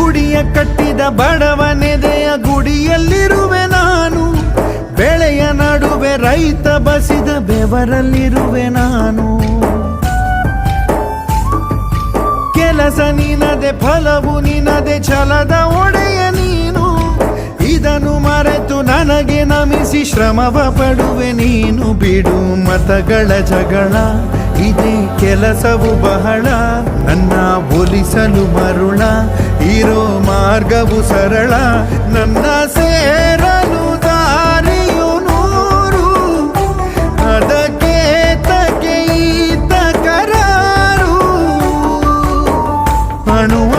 ಗುಡಿಯ ಕಟ್ಟಿದ ಬಡವನೆದೆಯ ಗುಡಿಯಲ್ಲಿರುವೆ ನಾನು, ಬೆಳೆಯ ನಡುವೆ ರೈತ ಬಸಿದ ಬೆವರಲ್ಲಿರುವೆ ನಾನು. ಕೆಲಸ ನಿನದೆ ಫಲವು ನಿನದೆ ಛಲದ ಒಡೆಯ ನೀನು, ಇದನ್ನು ಮರೆತು ನನಗೆ ನಮಿಸಿ ಶ್ರಮವ ಪಡುವೆ ನೀನು. ಬಿಡು ಮತಗಳ ಜಗಳ, ಇದೇ ಕೆಲಸವು ಬಹಳ, ನನ್ನ ಒಲಿಸಲು ಮರುಳ, ಇರೋ ಮಾರ್ಗವು ಸರಳ. ನನ್ನ ಸೇರಲು ದಾರಿಯು ನೂರು, ಅದಕ್ಕೆ ತಕೆ ಈತ ಕರಾರು. ಅಣುವ